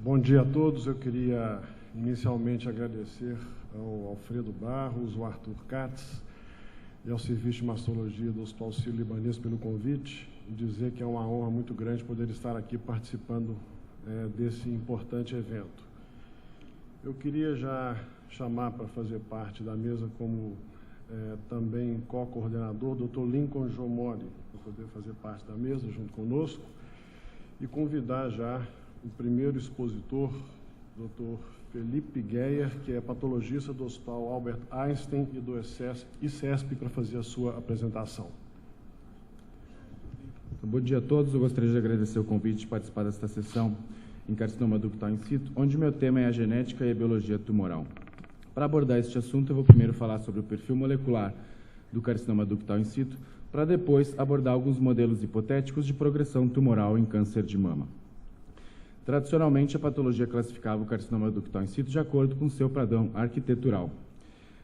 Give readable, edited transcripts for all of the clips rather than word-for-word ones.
Bom dia a todos. Eu queria inicialmente agradecer ao Alfredo Barros, ao Arthur Katz e ao Serviço de Mastologia do Hospital Sírio-Libanês pelo convite e dizer que é uma honra muito grande poder estar aqui participando desse importante evento. Eu queria já chamar para fazer parte da mesa como também co-coordenador, Dr. Lincoln Jomori, para poder fazer parte da mesa junto conosco, e convidar já o primeiro expositor, Dr. Felipe Geyer, que é patologista do Hospital Albert Einstein e do ICESP, para fazer a sua apresentação. Bom dia a todos. Eu gostaria de agradecer o convite de participar desta sessão em carcinoma ductal in situ, onde meu tema é a genética e a biologia tumoral. Para abordar este assunto, eu vou primeiro falar sobre o perfil molecular do carcinoma ductal in situ, para depois abordar alguns modelos hipotéticos de progressão tumoral em câncer de mama. Tradicionalmente, a patologia classificava o carcinoma ductal in situ de acordo com seu padrão arquitetural.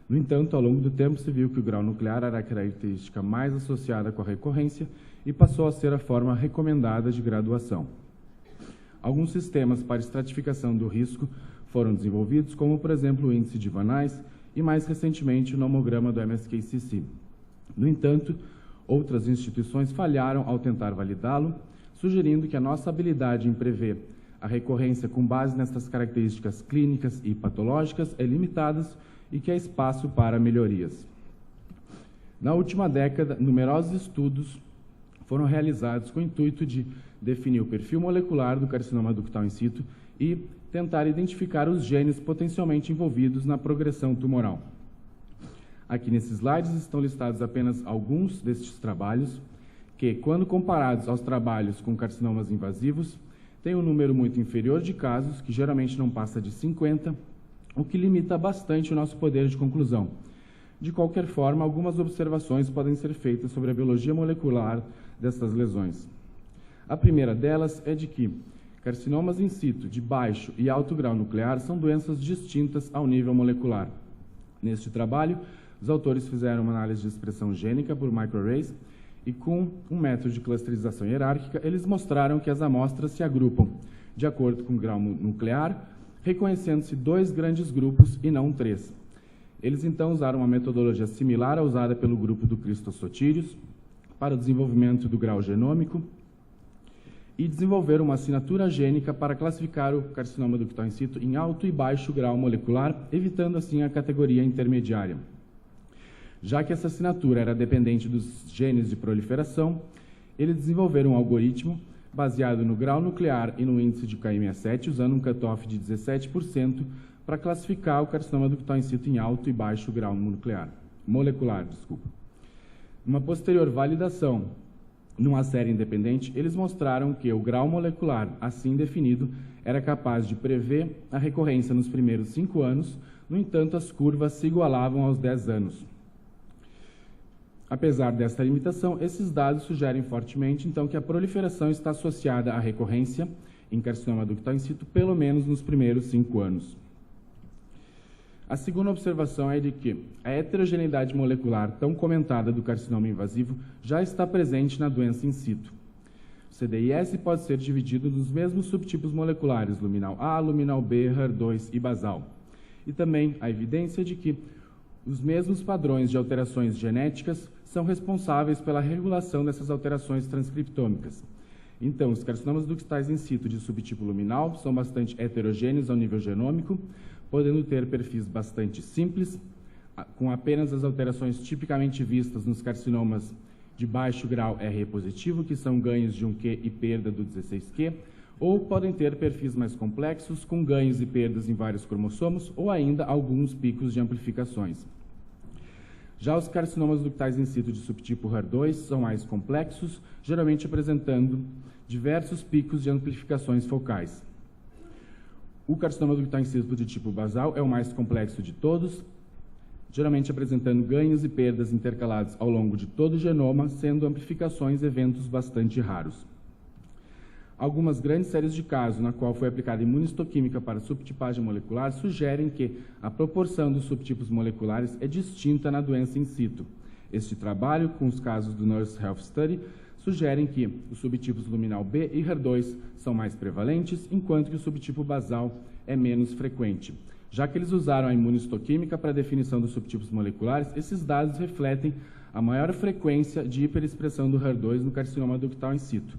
No entanto, ao longo do tempo, se viu que o grau nuclear era a característica mais associada com a recorrência e passou a ser a forma recomendada de graduação. Alguns sistemas para estratificação do risco foram desenvolvidos, como, por exemplo, o índice de Van Nuys e, mais recentemente, o nomograma do MSKCC. No entanto, outras instituições falharam ao tentar validá-lo, sugerindo que a nossa habilidade em prever a recorrência com base nessas características clínicas e patológicas é limitada e que há espaço para melhorias. Na última década, numerosos estudos foram realizados com o intuito de definir o perfil molecular do carcinoma ductal in situ e tentar identificar os genes potencialmente envolvidos na progressão tumoral. Aqui nesses slides estão listados apenas alguns destes trabalhos, que, quando comparados aos trabalhos com carcinomas invasivos, tem um número muito inferior de casos, que geralmente não passa de 50, o que limita bastante o nosso poder de conclusão. De qualquer forma, algumas observações podem ser feitas sobre a biologia molecular dessas lesões. A primeira delas é de que carcinomas in situ de baixo e alto grau nuclear são doenças distintas ao nível molecular. Neste trabalho, os autores fizeram uma análise de expressão gênica por microarrays e, com um método de clusterização hierárquica, eles mostraram que as amostras se agrupam de acordo com o grau nuclear, reconhecendo-se 2 grandes grupos e não 3. Eles, então, usaram uma metodologia similar à usada pelo grupo do Christosotírios para o desenvolvimento do grau genômico e desenvolveram uma assinatura gênica para classificar o carcinoma ductal in situ em alto e baixo grau molecular, evitando, assim, a categoria intermediária. Já que essa assinatura era dependente dos genes de proliferação, eles desenvolveram um algoritmo baseado no grau nuclear e no índice de Ki67, usando um cutoff de 17%, para classificar o carcinoma ductal in situ em alto e baixo grau molecular. Uma posterior validação numa série independente, eles mostraram que o grau molecular, assim definido, era capaz de prever a recorrência nos primeiros 5 anos, no entanto, as curvas se igualavam aos 10 anos. Apesar desta limitação, esses dados sugerem fortemente, então, que a proliferação está associada à recorrência em carcinoma ductal in situ, pelo menos nos primeiros 5 anos. A segunda observação é de que a heterogeneidade molecular tão comentada do carcinoma invasivo já está presente na doença in situ. O CDIS pode ser dividido nos mesmos subtipos moleculares, luminal A, luminal B, HER2 e basal. E também a evidência de que os mesmos padrões de alterações genéticas são responsáveis pela regulação dessas alterações transcriptômicas. Então, os carcinomas ductais in situ de subtipo luminal são bastante heterogêneos ao nível genômico, podendo ter perfis bastante simples, com apenas as alterações tipicamente vistas nos carcinomas de baixo grau RE positivo, que são ganhos de 1Q e perda do 16Q, ou podem ter perfis mais complexos, com ganhos e perdas em vários cromossomos, ou ainda alguns picos de amplificações. Já os carcinomas ductais in situ de subtipo HER2 são mais complexos, geralmente apresentando diversos picos de amplificações focais. O carcinoma ductal in situ de tipo basal é o mais complexo de todos, geralmente apresentando ganhos e perdas intercalados ao longo de todo o genoma, sendo amplificações eventos bastante raros. Algumas grandes séries de casos, na qual foi aplicada imunistoquímica para subtipagem molecular, sugerem que a proporção dos subtipos moleculares é distinta na doença in situ. Este trabalho, com os casos do Nurse Health Study, sugerem que os subtipos luminal B e HER2 são mais prevalentes, enquanto que o subtipo basal é menos frequente. Já que eles usaram a imunistoquímica para a definição dos subtipos moleculares, esses dados refletem a maior frequência de hiperexpressão do HER2 no carcinoma ductal in situ.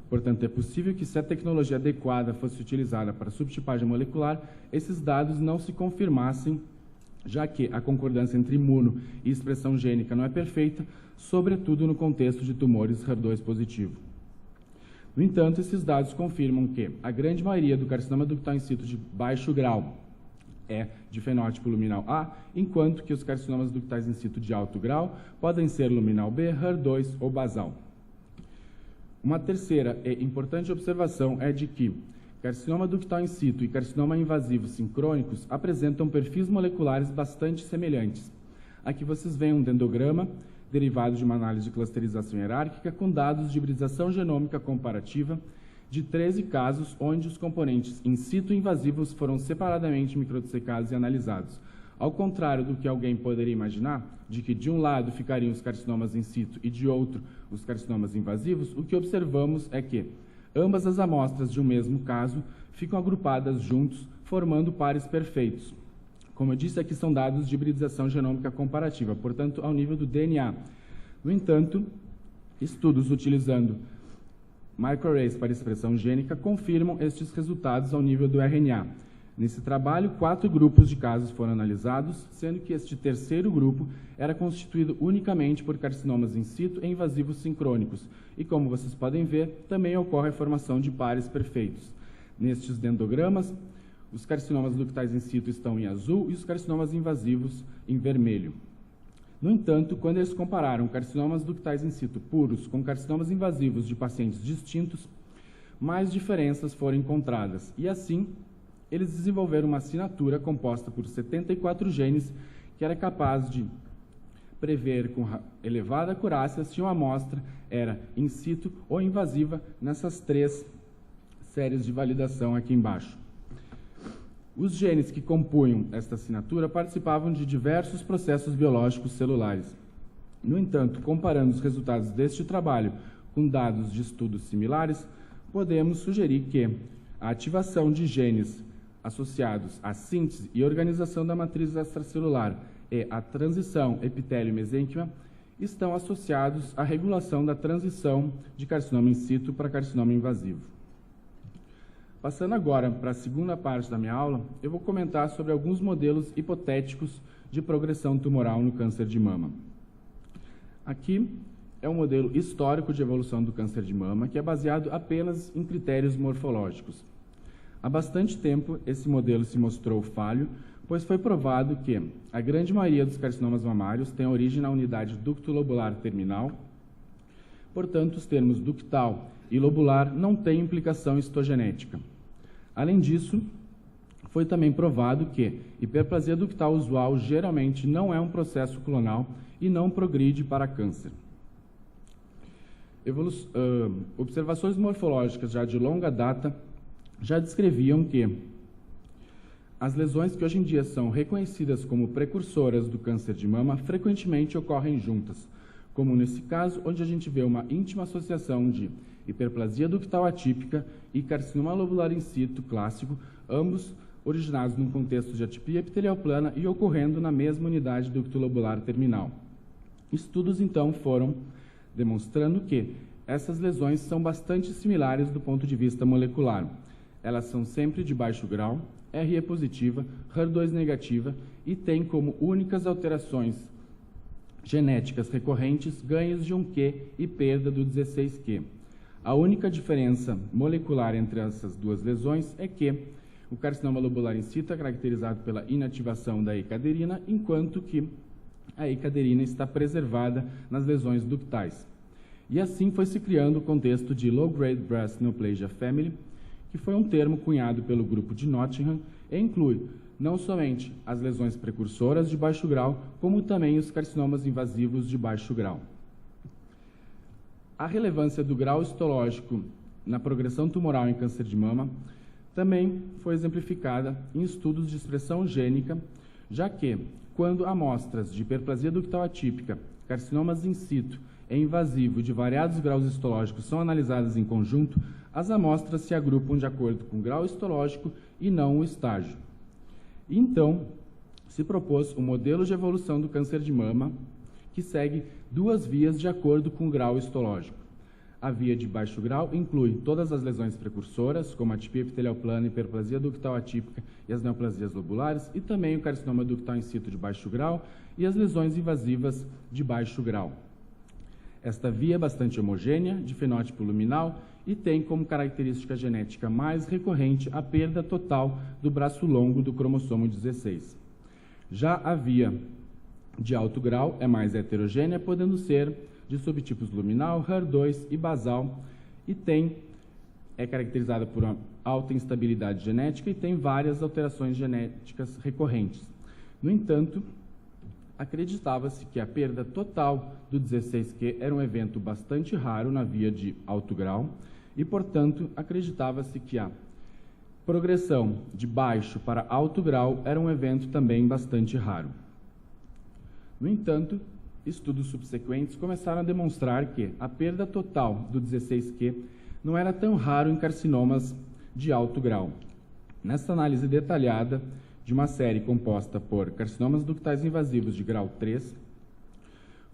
Portanto, é possível que, se a tecnologia adequada fosse utilizada para subtipagem molecular, esses dados não se confirmassem, já que a concordância entre imuno e expressão gênica não é perfeita, sobretudo no contexto de tumores HER2 positivo. No entanto, esses dados confirmam que a grande maioria do carcinoma ductal in situ de baixo grau é de fenótipo luminal A, enquanto que os carcinomas ductais in situ de alto grau podem ser luminal B, HER2 ou basal. Uma terceira e importante observação é de que carcinoma ductal in situ e carcinoma invasivo sincrônicos apresentam perfis moleculares bastante semelhantes. Aqui vocês veem um dendrograma derivado de uma análise de clusterização hierárquica com dados de hibridização genômica comparativa de 13 casos onde os componentes in situ invasivos foram separadamente microdissecados e analisados. Ao contrário do que alguém poderia imaginar, de que de um lado ficariam os carcinomas in situ e de outro os carcinomas invasivos, o que observamos é que ambas as amostras de um mesmo caso ficam agrupadas juntos, formando pares perfeitos. Como eu disse, aqui são dados de hibridização genômica comparativa, portanto, ao nível do DNA. No entanto, estudos utilizando microarrays para expressão gênica confirmam estes resultados ao nível do RNA. Nesse trabalho, 4 grupos de casos foram analisados, sendo que este terceiro grupo era constituído unicamente por carcinomas in situ e invasivos sincrônicos. E, como vocês podem ver, também ocorre a formação de pares perfeitos. Nestes dendrogramas, os carcinomas ductais in situ estão em azul e os carcinomas invasivos em vermelho. No entanto, quando eles compararam carcinomas ductais in situ puros com carcinomas invasivos de pacientes distintos, mais diferenças foram encontradas. E assim, eles desenvolveram uma assinatura composta por 74 genes que era capaz de prever com elevada acurácia se uma amostra era in situ ou invasiva nessas 3 séries de validação aqui embaixo. Os genes que compunham esta assinatura participavam de diversos processos biológicos celulares. No entanto, comparando os resultados deste trabalho com dados de estudos similares, podemos sugerir que a ativação de genes associados à síntese e organização da matriz extracelular e à transição epitélio-mesênquima estão associados à regulação da transição de carcinoma in situ para carcinoma invasivo. Passando agora para a segunda parte da minha aula, eu vou comentar sobre alguns modelos hipotéticos de progressão tumoral no câncer de mama. Aqui é um modelo histórico de evolução do câncer de mama, que é baseado apenas em critérios morfológicos. Há bastante tempo, esse modelo se mostrou falho, pois foi provado que a grande maioria dos carcinomas mamários tem origem na unidade ducto-lobular terminal. Portanto, os termos ductal e lobular não têm implicação histogenética. Além disso, foi também provado que hiperplasia ductal usual geralmente não é um processo clonal e não progride para câncer. Observações morfológicas já de longa data já descreviam que as lesões que hoje em dia são reconhecidas como precursoras do câncer de mama frequentemente ocorrem juntas, como nesse caso, onde a gente vê uma íntima associação de hiperplasia ductal atípica e carcinoma lobular in situ clássico, ambos originados num contexto de atipia epitelial plana e ocorrendo na mesma unidade ducto-lobular terminal. Estudos, então, foram demonstrando que essas lesões são bastante similares do ponto de vista molecular. Elas são sempre de baixo grau, RE positiva, HER2 negativa e têm como únicas alterações genéticas recorrentes ganhos de um Q e perda do 16Q. A única diferença molecular entre essas duas lesões é que o carcinoma lobular in situ é caracterizado pela inativação da E-caderina, enquanto que a E-caderina está preservada nas lesões ductais. E assim foi se criando o contexto de Low-Grade Breast Neoplasia Family, que foi um termo cunhado pelo grupo de Nottingham e inclui não somente as lesões precursoras de baixo grau, como também os carcinomas invasivos de baixo grau. A relevância do grau histológico na progressão tumoral em câncer de mama também foi exemplificada em estudos de expressão gênica, já que, quando amostras de hiperplasia ductal atípica, carcinomas in situ é invasivo e de variados graus histológicos são analisadas em conjunto, as amostras se agrupam de acordo com o grau histológico e não o estágio. Então, se propôs um modelo de evolução do câncer de mama que segue duas vias de acordo com o grau histológico. A via de baixo grau inclui todas as lesões precursoras, como a atipia epitelial plana, hiperplasia ductal atípica e as neoplasias lobulares, e também o carcinoma ductal in situ de baixo grau e as lesões invasivas de baixo grau. Esta via é bastante homogênea, de fenótipo luminal, e tem como característica genética mais recorrente a perda total do braço longo do cromossomo 16. Já a via de alto grau é mais heterogênea, podendo ser de subtipos luminal, HER2 e basal, e é caracterizada por uma alta instabilidade genética e tem várias alterações genéticas recorrentes. No entanto, acreditava-se que a perda total do 16q era um evento bastante raro na via de alto grau e, portanto, acreditava-se que a progressão de baixo para alto grau era um evento também bastante raro. No entanto, estudos subsequentes começaram a demonstrar que a perda total do 16q não era tão raro em carcinomas de alto grau. Nesta análise detalhada de uma série composta por carcinomas ductais invasivos de grau 3,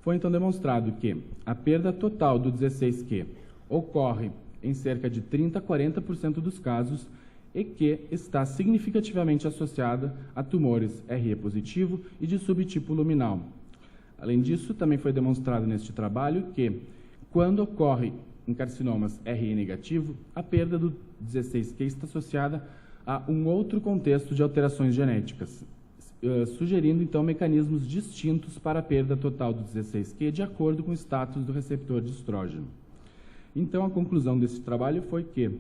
foi então demonstrado que a perda total do 16q ocorre em cerca de 30 a 40% dos casos e que está significativamente associada a tumores RE positivo e de subtipo luminal. Além disso, também foi demonstrado neste trabalho que, quando ocorre em carcinomas RE negativo, a perda do 16q está associada a um outro contexto de alterações genéticas, sugerindo, então, mecanismos distintos para a perda total do 16q de acordo com o status do receptor de estrógeno. Então, a conclusão desse trabalho foi que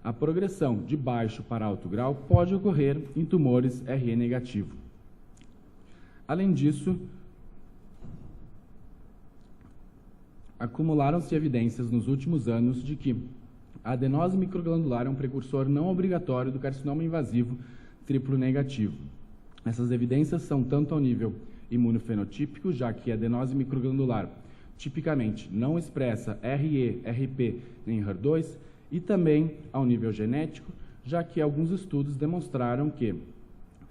a progressão de baixo para alto grau pode ocorrer em tumores RE negativo. Além disso, acumularam-se evidências nos últimos anos de que a adenose microglandular é um precursor não obrigatório do carcinoma invasivo triplo negativo. Essas evidências são tanto ao nível imunofenotípico, já que a adenose microglandular tipicamente não expressa RE, RP nem HER2, e também ao nível genético, já que alguns estudos demonstraram que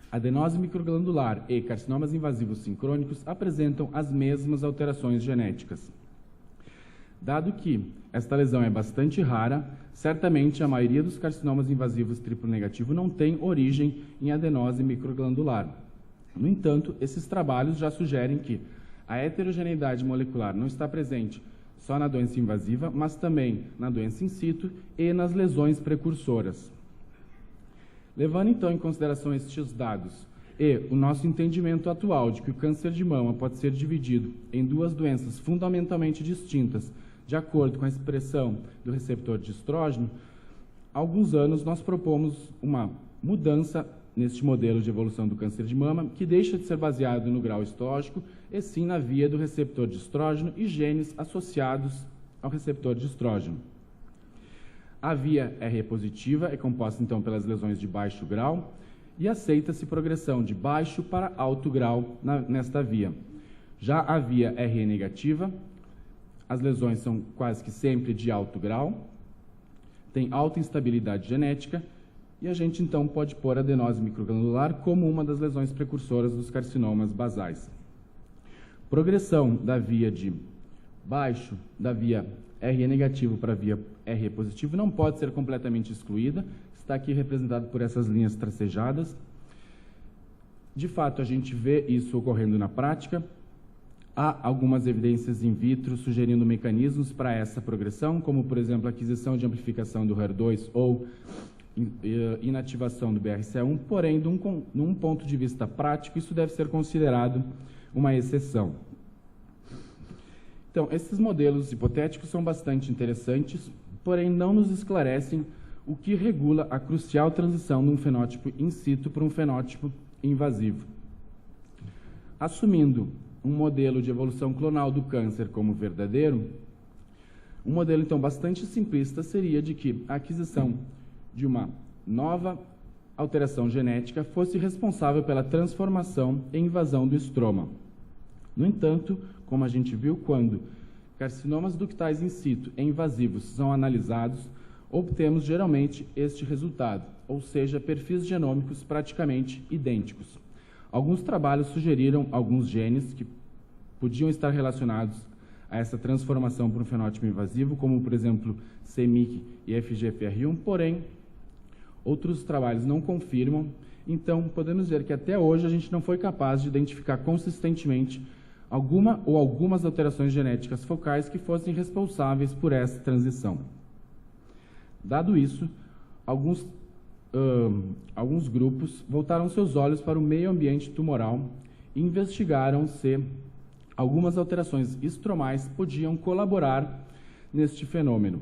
adenose microglandular e carcinomas invasivos sincrônicos apresentam as mesmas alterações genéticas. Dado que esta lesão é bastante rara, certamente a maioria dos carcinomas invasivos triplo negativo não tem origem em adenose microglandular. No entanto, esses trabalhos já sugerem que a heterogeneidade molecular não está presente só na doença invasiva, mas também na doença in situ e nas lesões precursoras. Levando então em consideração estes dados e o nosso entendimento atual de que o câncer de mama pode ser dividido em duas doenças fundamentalmente distintas, de acordo com a expressão do receptor de estrógeno, há alguns anos nós propomos uma mudança neste modelo de evolução do câncer de mama, que deixa de ser baseado no grau histológico e sim na via do receptor de estrógeno e genes associados ao receptor de estrógeno. A via RE positiva é composta então pelas lesões de baixo grau e aceita-se progressão de baixo para alto grau nesta via. Já a via RE negativa, as lesões são quase que sempre de alto grau, tem alta instabilidade genética e a gente então pode pôr a adenose microglandular como uma das lesões precursoras dos carcinomas basais. Progressão da via de baixo, da via RE negativo para a via RE positivo não pode ser completamente excluída, está aqui representado por essas linhas tracejadas. De fato, a gente vê isso ocorrendo na prática. Há algumas evidências in vitro sugerindo mecanismos para essa progressão, como, por exemplo, a aquisição de amplificação do HER2 ou inativação do BRCA1, porém, num ponto de vista prático, isso deve ser considerado uma exceção. Então, esses modelos hipotéticos são bastante interessantes, porém não nos esclarecem o que regula a crucial transição de um fenótipo in situ para um fenótipo invasivo. Assumindo um modelo de evolução clonal do câncer como verdadeiro, um modelo, então, bastante simplista seria de que a aquisição de uma nova alteração genética fosse responsável pela transformação e invasão do estroma. No entanto, como a gente viu, quando carcinomas ductais in situ e invasivos são analisados, obtemos geralmente este resultado, ou seja, perfis genômicos praticamente idênticos. Alguns trabalhos sugeriram alguns genes que podiam estar relacionados a essa transformação para um fenótipo invasivo, como, por exemplo, CMYC e FGFR1, porém, outros trabalhos não confirmam. Então, podemos ver que até hoje a gente não foi capaz de identificar consistentemente alguma ou algumas alterações genéticas focais que fossem responsáveis por essa transição. Dado isso, alguns grupos voltaram seus olhos para o meio ambiente tumoral e investigaram se algumas alterações estromais podiam colaborar neste fenômeno.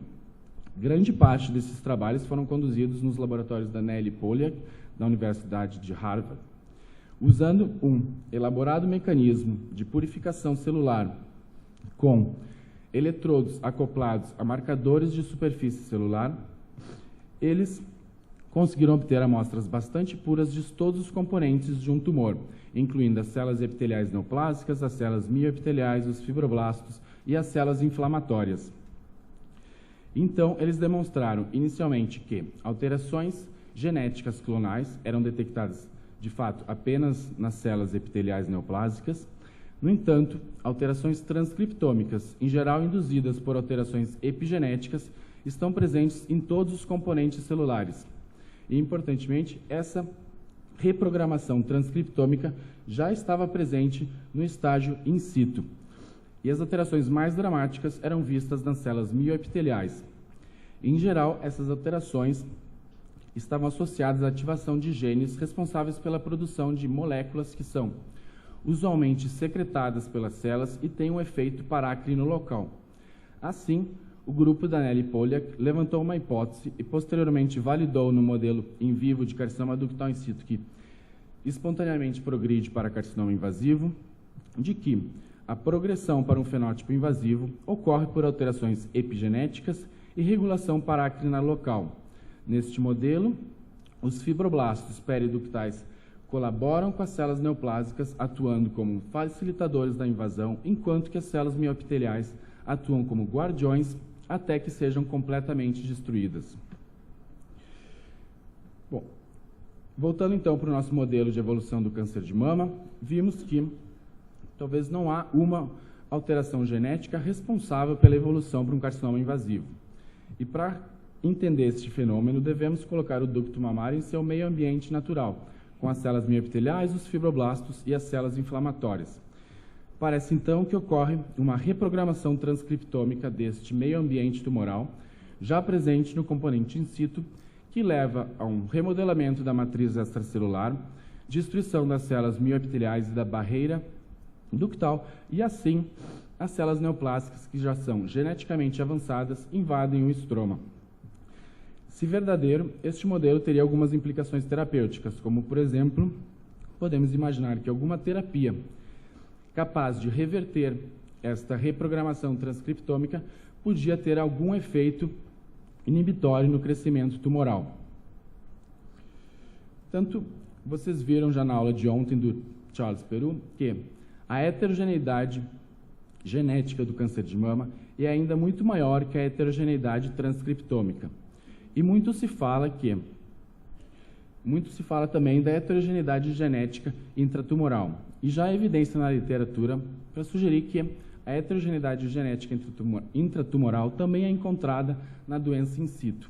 Grande parte desses trabalhos foram conduzidos nos laboratórios da Nellie Polyak, da Universidade de Harvard. Usando um elaborado mecanismo de purificação celular com eletrodos acoplados a marcadores de superfície celular, eles conseguiram obter amostras bastante puras de todos os componentes de um tumor, incluindo as células epiteliais neoplásicas, as células mioepiteliais, os fibroblastos e as células inflamatórias. Então, eles demonstraram inicialmente que alterações genéticas clonais eram detectadas, de fato, apenas nas células epiteliais neoplásicas. No entanto, alterações transcriptômicas, em geral induzidas por alterações epigenéticas, estão presentes em todos os componentes celulares. E, importantemente, essa reprogramação transcriptômica já estava presente no estágio in situ. E as alterações mais dramáticas eram vistas nas células mioepiteliais. Em geral, essas alterações estavam associadas à ativação de genes responsáveis pela produção de moléculas que são usualmente secretadas pelas células e têm um efeito parácrino local. Assim, o grupo da Nellie Polyak levantou uma hipótese e posteriormente validou no modelo in vivo de carcinoma ductal in situ que espontaneamente progride para carcinoma invasivo, de que a progressão para um fenótipo invasivo ocorre por alterações epigenéticas e regulação parácrina local. Neste modelo, os fibroblastos periductais colaboram com as células neoplásicas, atuando como facilitadores da invasão, enquanto que as células mioepiteliais atuam como guardiões até que sejam completamente destruídas. Bom, voltando então para o nosso modelo de evolução do câncer de mama, vimos que talvez não há uma alteração genética responsável pela evolução para um carcinoma invasivo. E para entender este fenômeno, devemos colocar o ducto mamário em seu meio ambiente natural, com as células mioepiteliais, os fibroblastos e as células inflamatórias. Parece então que ocorre uma reprogramação transcriptômica deste meio ambiente tumoral, já presente no componente in situ, que leva a um remodelamento da matriz extracelular, destruição das células mioepiteliais e da barreira ductal, e assim as células neoplásicas, que já são geneticamente avançadas, invadem o estroma. Se verdadeiro, este modelo teria algumas implicações terapêuticas, como, por exemplo, podemos imaginar que alguma terapia capaz de reverter esta reprogramação transcriptômica podia ter algum efeito inibitório no crescimento tumoral. Tanto, vocês viram já na aula de ontem do Charles Peru que a heterogeneidade genética do câncer de mama é ainda muito maior que a heterogeneidade transcriptômica. E muito se fala também da heterogeneidade genética intratumoral. E já há evidência na literatura para sugerir que a heterogeneidade genética intratumoral também é encontrada na doença in situ.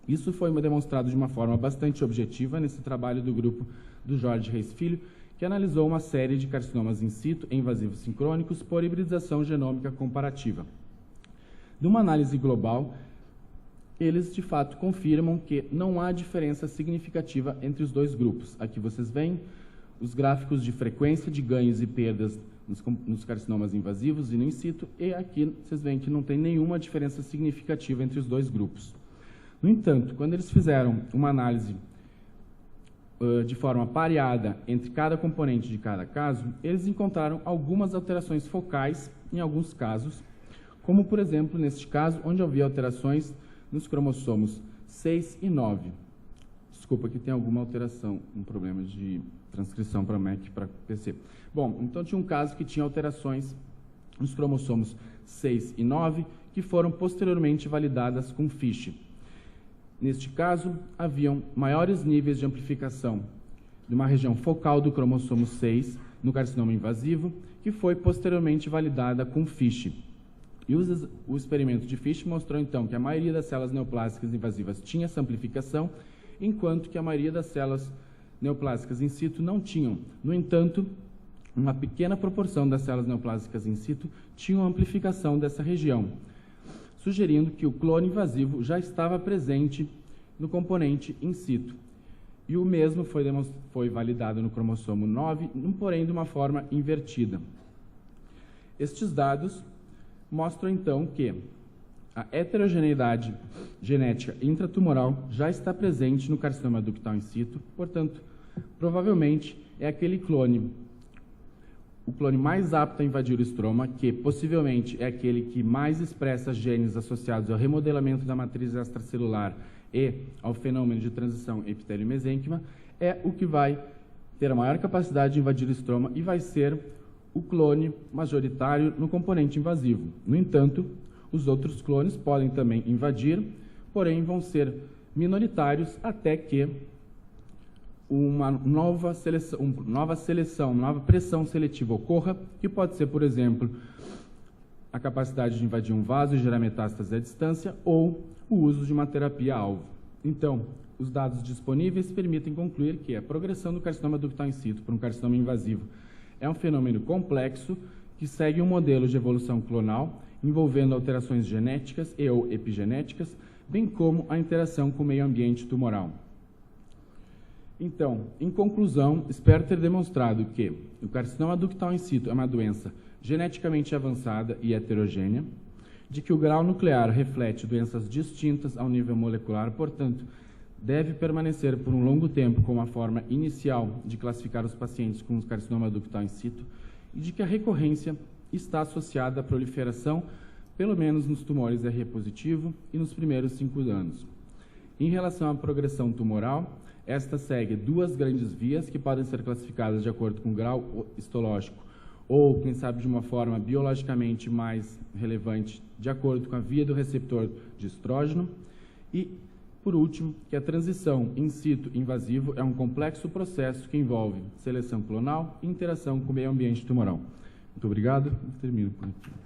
Isso foi demonstrado de uma forma bastante objetiva nesse trabalho do grupo do Jorge Reis Filho, que analisou uma série de carcinomas in situ invasivos sincrônicos por hibridização genômica comparativa. Numa análise global, eles de fato confirmam que não há diferença significativa entre os dois grupos. Aqui vocês veem os gráficos de frequência de ganhos e perdas nos carcinomas invasivos e no in situ, e aqui vocês veem que não tem nenhuma diferença significativa entre os dois grupos. No entanto, quando eles fizeram uma análise de forma pareada entre cada componente de cada caso, eles encontraram algumas alterações focais em alguns casos, como, por exemplo, neste caso, onde havia alterações nos cromossomos 6 e 9. Desculpa que tem alguma alteração, um problema de transcrição para Mac e para PC. Bom, então tinha um caso que tinha alterações nos cromossomos 6 e 9, que foram posteriormente validadas com FISH. Neste caso, haviam maiores níveis de amplificação de uma região focal do cromossomo 6 no carcinoma invasivo, que foi posteriormente validada com FISH. E o experimento de FISH mostrou, então, que a maioria das células neoplásicas invasivas tinha essa amplificação, enquanto que a maioria das células neoplásicas in situ não tinham. No entanto, uma pequena proporção das células neoplásicas in situ tinham amplificação dessa região, sugerindo que o clone invasivo já estava presente no componente in situ. E o mesmo foi validado no cromossomo 9, porém de uma forma invertida. Estes dados mostram, então, que a heterogeneidade genética intratumoral já está presente no carcinoma ductal in situ, portanto, provavelmente é aquele clone, o clone mais apto a invadir o estroma, que possivelmente é aquele que mais expressa genes associados ao remodelamento da matriz extracelular e ao fenômeno de transição epitélio-mesênquima, é o que vai ter a maior capacidade de invadir o estroma e vai ser o clone majoritário no componente invasivo. No entanto, os outros clones podem também invadir, porém vão ser minoritários até que uma nova pressão seletiva ocorra, que pode ser, por exemplo, a capacidade de invadir um vaso e gerar metástase à distância, ou o uso de uma terapia-alvo. Então, os dados disponíveis permitem concluir que a progressão do carcinoma ductal in situ para um carcinoma invasivo é um fenômeno complexo que segue um modelo de evolução clonal envolvendo alterações genéticas e ou epigenéticas, bem como a interação com o meio ambiente tumoral. Então, em conclusão, espero ter demonstrado que o carcinoma ductal in situ é uma doença geneticamente avançada e heterogênea, de que o grau nuclear reflete doenças distintas ao nível molecular, portanto, deve permanecer por um longo tempo como a forma inicial de classificar os pacientes com carcinoma ductal in situ, e de que a recorrência está associada à proliferação, pelo menos nos tumores RE positivo e nos primeiros 5 anos. Em relação à progressão tumoral, esta segue duas grandes vias que podem ser classificadas de acordo com o grau histológico ou, quem sabe, de uma forma biologicamente mais relevante, de acordo com a via do receptor de estrógeno. E, por último, que a transição in situ invasivo é um complexo processo que envolve seleção clonal e interação com o meio ambiente tumoral. Muito obrigado. Termino por aqui.